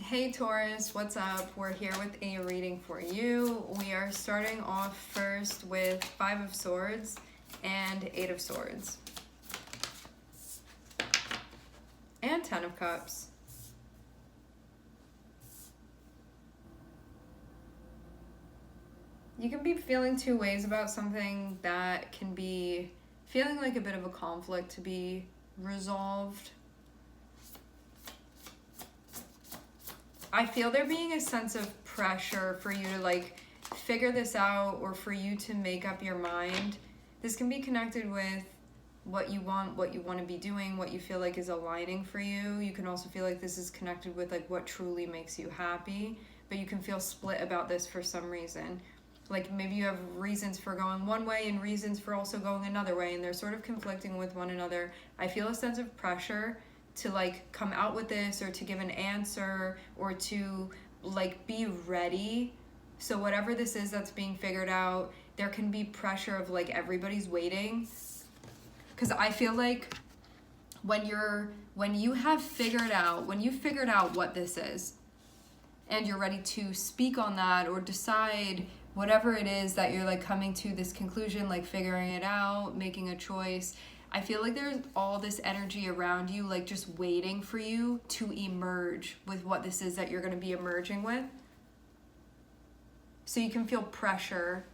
Hey Taurus, what's up? We're here with a reading for you. We are starting off first with Five of Swords and Eight of Swords. And Ten of Cups. You can be feeling two ways about something that can be feeling like a bit of a conflict to be resolved. I feel there being a sense of pressure for you to figure this out or for you to make up your mind. This can be connected with what you want to be doing, what you feel like is aligning for you. You can also feel like this is connected with what truly makes you happy, but you can feel split about this for some reason. Like maybe you have reasons for going one way and reasons for also going another way, and they're sort of conflicting with one another. I feel a sense of pressure to come out with this or to give an answer or to be ready. So whatever this is that's being figured out, there can be pressure of everybody's waiting. Because I feel like when you figured out what this is and you're ready to speak on that or decide whatever it is that you're coming to this conclusion, figuring it out, making a choice, I feel like there's all this energy around you, just waiting for you to emerge with what this is that you're going to be emerging with. So you can feel pressure,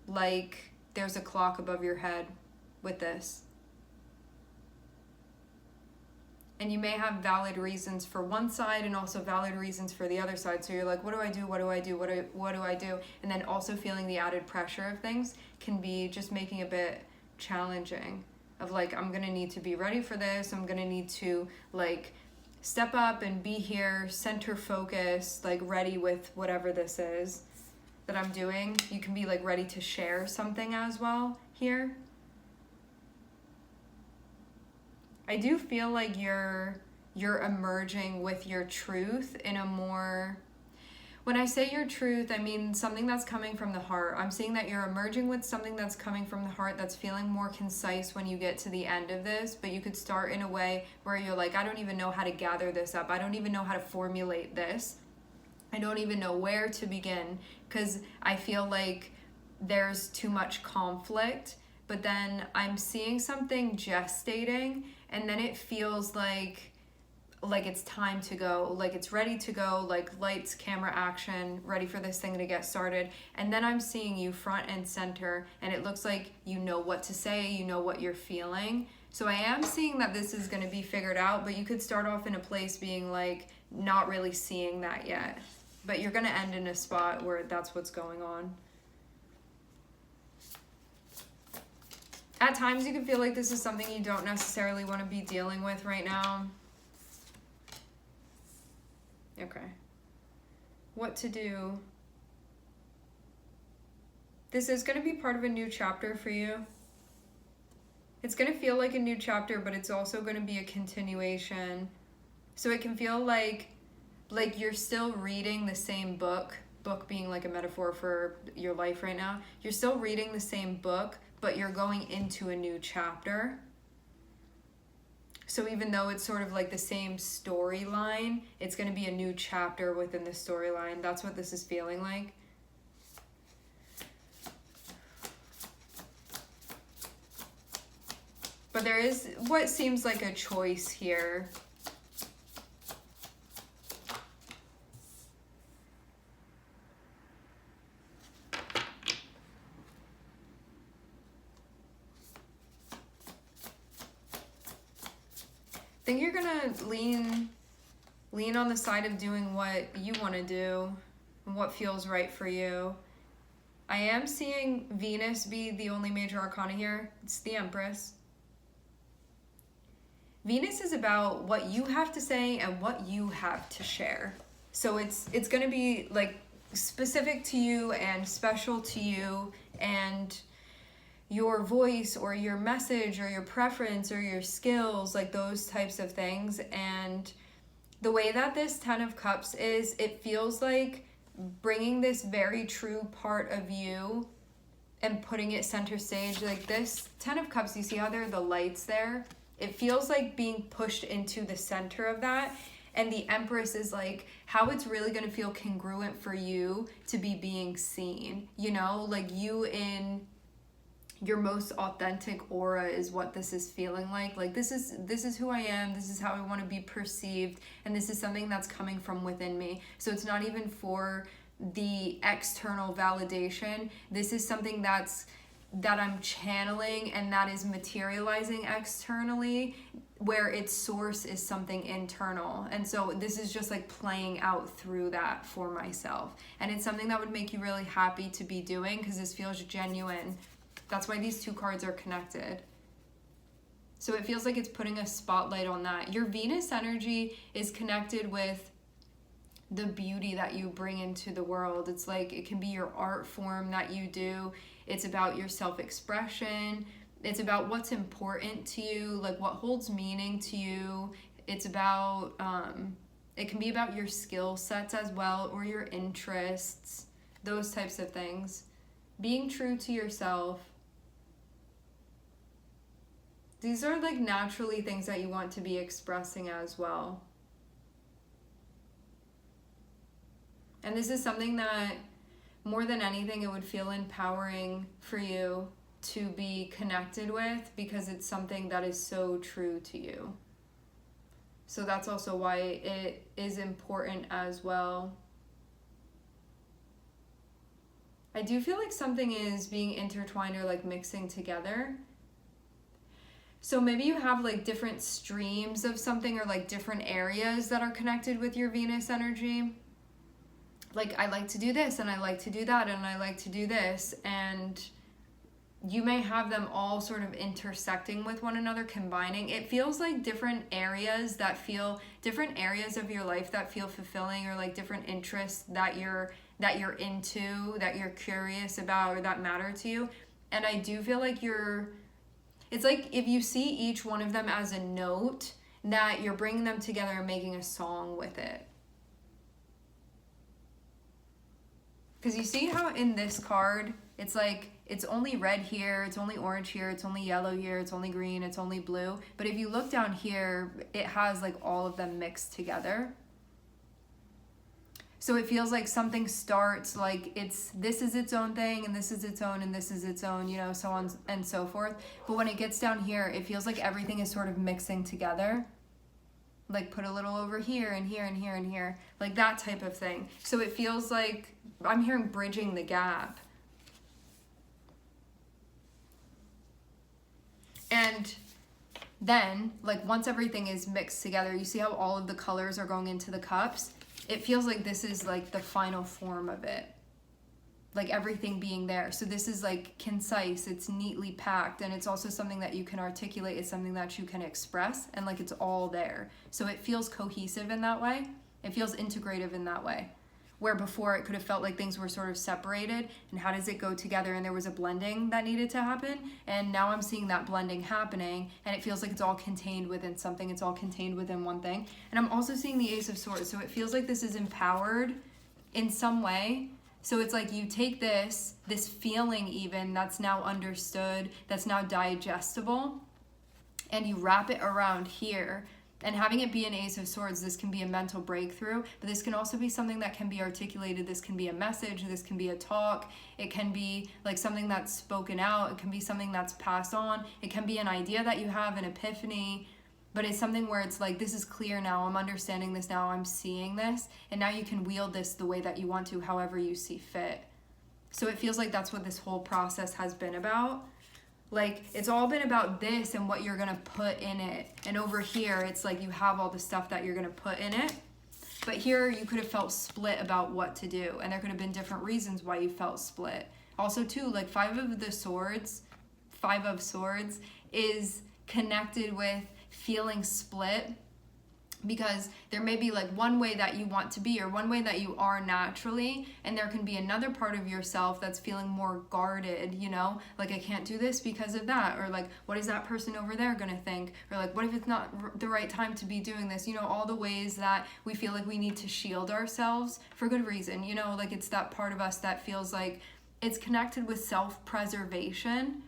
like there's a clock above your head with this. And you may have valid reasons for one side and also valid reasons for the other side. So you're like, what do I do? What do I do? What do I do? And then also feeling the added pressure of things can be just making a bit challenging of I'm gonna need to be ready for this. I'm gonna need to step up and be here, center focus, ready with whatever this is that I'm doing. You can be ready to share something as well here. I do feel like you're emerging with your truth in a more, when I say your truth, I mean something that's coming from the heart. I'm seeing that you're emerging with something that's coming from the heart that's feeling more concise when you get to the end of this, but you could start in a way where you're I don't even know how to gather this up. I don't even know how to formulate this. I don't even know where to begin because I feel like there's too much conflict, but then I'm seeing something gestating and then it feels like it's time to go, it's ready to go, lights, camera, action, ready for this thing to get started. And then I'm seeing you front and center, and it looks like you know what to say, you know what you're feeling. So I am seeing that this is going to be figured out, but you could start off in a place being not really seeing that yet. But you're going to end in a spot where that's what's going on. At times you can feel like this is something you don't necessarily want to be dealing with right now. Okay. What to do? This is going to be part of a new chapter for you. It's going to feel like a new chapter, but it's also going to be a continuation. So it can feel like you're still reading the same book being a metaphor for your life right now. You're still reading the same book, but you're going into a new chapter. So even though it's sort of the same storyline, it's going to be a new chapter within the storyline. That's what this is feeling like. But there is what seems like a choice here. I think you're gonna lean on the side of doing what you want to do and what feels right for you. I am seeing Venus be the only major arcana here. It's the Empress. Venus is about what you have to say and what you have to share. So it's gonna be specific to you and special to you, and your voice or your message or your preference or your skills, those types of things. And the way that this Ten of Cups is, it feels like bringing this very true part of you and putting it center stage. This Ten of Cups, you see how there are the lights there? It feels like being pushed into the center of that And the Empress is like how it's really going to feel congruent for you to be being seen, you know, like you in your most authentic aura is what this is feeling like this is who I am, this is how I want to be perceived, and this is something that's coming from within me. So it's not even for the external validation. This is something that I'm channeling and that is materializing externally, where its source is something internal. And so this is just like playing out through that for myself, and it's something that would make you really happy to be doing because this feels genuine. That's why these two cards are connected. So it feels like it's putting a spotlight on that. Your Venus energy is connected with the beauty that you bring into the world. It's like it can be your art form that you do. It's about your self-expression. It's about what's important to you, like what holds meaning to you. It's about, it can be about your skill sets as well, or your interests, those types of things. Being true to yourself. These are like naturally things that you want to be expressing as well. And this is something that more than anything, it would feel empowering for you to be connected with, because it's something that is so true to you. So that's also why it is important as well. I do feel like something is being intertwined or like mixing together. So maybe you have like different streams of something, or like different areas that are connected with your Venus energy. Like I like to do this, and I like to do that, and I like to do this. And you may have them all sort of intersecting with one another, combining. It feels like different areas of your life that feel fulfilling, or like different interests that you're into, that you're curious about, or that matter to you. And I do feel like it's like if you see each one of them as a note, that you're bringing them together and making a song with it. Because you see how in this card, it's like, it's only red here, it's only orange here, it's only yellow here, it's only green, it's only blue. But if you look down here, it has like all of them mixed together. So it feels like something starts like this is its own thing, and this is its own, and this is its own, you know, so on and so forth. But when it gets down here, it feels like everything is sort of mixing together. Like put a little over here and here and here and here, like that type of thing. So it feels like I'm hearing bridging the gap. And then, like once everything is mixed together, you see how all of the colors are going into the cups? It feels like this is like the final form of it. Like everything being there. So this is like concise, it's neatly packed, and it's also something that you can articulate, it's something that you can express, and like it's all there. So it feels cohesive in that way. It feels integrative in that way. Where before it could have felt like things were sort of separated, and how does it go together, and there was a blending that needed to happen. And now I'm seeing that blending happening, and it feels like it's all contained within something, it's all contained within one thing. And I'm also seeing the Ace of Swords, so it feels like this is empowered in some way. So it's like you take this feeling even that's now understood, that's now digestible, and you wrap it around here. And having it be an Ace of Swords, this can be a mental breakthrough, but this can also be something that can be articulated. This can be a message, this can be a talk, it can be like something that's spoken out, it can be something that's passed on, it can be an idea that you have, an epiphany, but it's something where it's like, this is clear now, I'm understanding this now, I'm seeing this, and now you can wield this the way that you want to, however you see fit. So it feels like that's what this whole process has been about. Like, it's all been about this and what you're going to put in it. And over here, it's like you have all the stuff that you're going to put in it. But here, you could have felt split about what to do. And there could have been different reasons why you felt split. Also, too, like Five of Swords is connected with feeling split. Because there may be like one way that you want to be, or one way that you are naturally, and there can be another part of yourself that's feeling more guarded, you know, like I can't do this because of that, or like what is that person over there gonna think, or like what if it's not the right time to be doing this, you know, all the ways that we feel like we need to shield ourselves for good reason, you know, like it's that part of us that feels like it's connected with self-preservation.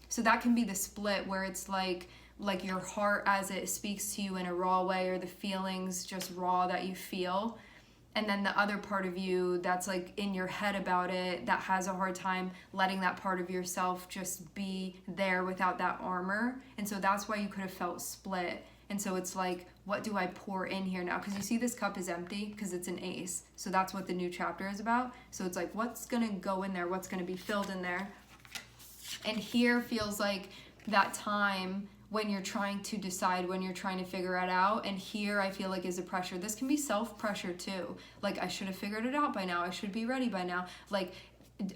So that can be the split where it's like like your heart as it speaks to you in a raw way, or the feelings just raw that you feel. And then the other part of you that's like in your head about it, that has a hard time letting that part of yourself just be there without that armor. And so that's why you could have felt split. And so it's like, what do I pour in here now? Because you see this cup is empty because it's an ace. So that's what the new chapter is about. So it's like, what's going to go in there? What's going to be filled in there? And here feels like that time when you're trying to decide, when you're trying to figure it out. And here I feel like is a pressure. This can be self-pressure too. Like, I should have figured it out by now. I should be ready by now. Like,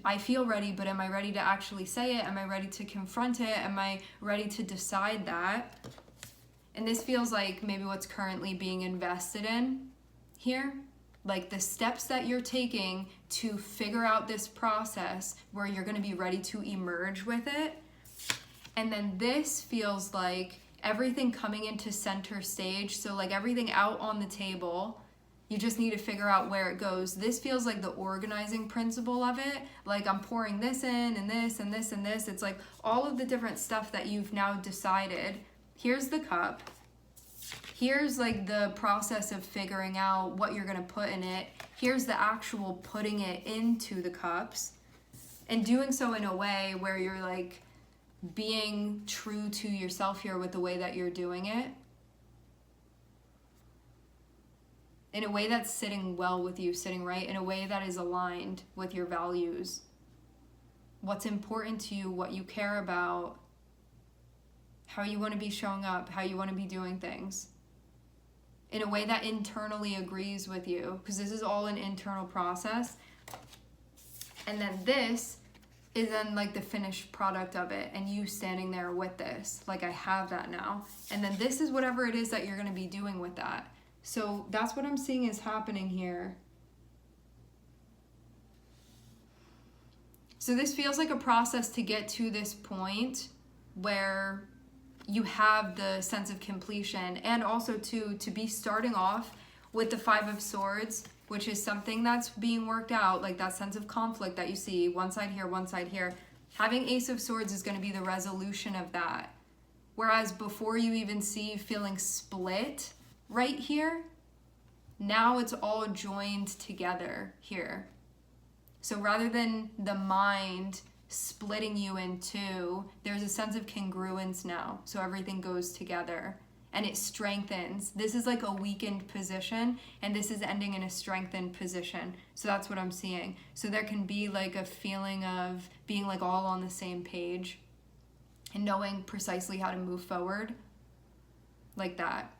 I feel ready, but am I ready to actually say it? Am I ready to confront it? Am I ready to decide that? And this feels like maybe what's currently being invested in here. Like the steps that you're taking to figure out this process where you're going to be ready to emerge with it. And then this feels like everything coming into center stage. So like everything out on the table, you just need to figure out where it goes. This feels like the organizing principle of it. Like I'm pouring this in and this and this and this. It's like all of the different stuff that you've now decided. Here's the cup. Here's like the process of figuring out what you're going to put in it. Here's the actual putting it into the cups. And doing so in a way where you're like being true to yourself here with the way that you're doing it. In a way that's sitting well with you, sitting right, in a way that is aligned with your values. What's important to you, what you care about, how you want to be showing up, how you want to be doing things. In a way that internally agrees with you, because this is all an internal process. And then this is then like the finished product of it, and you standing there with this, like I have that now. And then this is whatever it is that you're going to be doing with that. So that's what I'm seeing is happening here. So this feels like a process to get to this point where you have the sense of completion, and also to be starting off with the 5 of Swords, which is something that's being worked out, like that sense of conflict that you see, one side here, one side here. Having Ace of Swords is going to be the resolution of that. Whereas before you even see feeling split right here, now it's all joined together here. So rather than the mind splitting you in two, there's a sense of congruence now. So everything goes together and it strengthens. This is like a weakened position, and this is ending in a strengthened position. So that's what I'm seeing. So there can be like a feeling of being like all on the same page and knowing precisely how to move forward like that.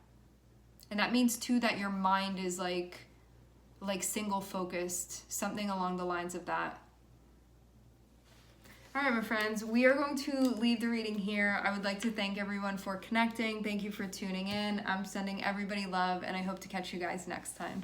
And that means too that your mind is like single focused, something along the lines of that. All right, my friends, we are going to leave the reading here. I would like to thank everyone for connecting. Thank you for tuning in. I'm sending everybody love, and I hope to catch you guys next time.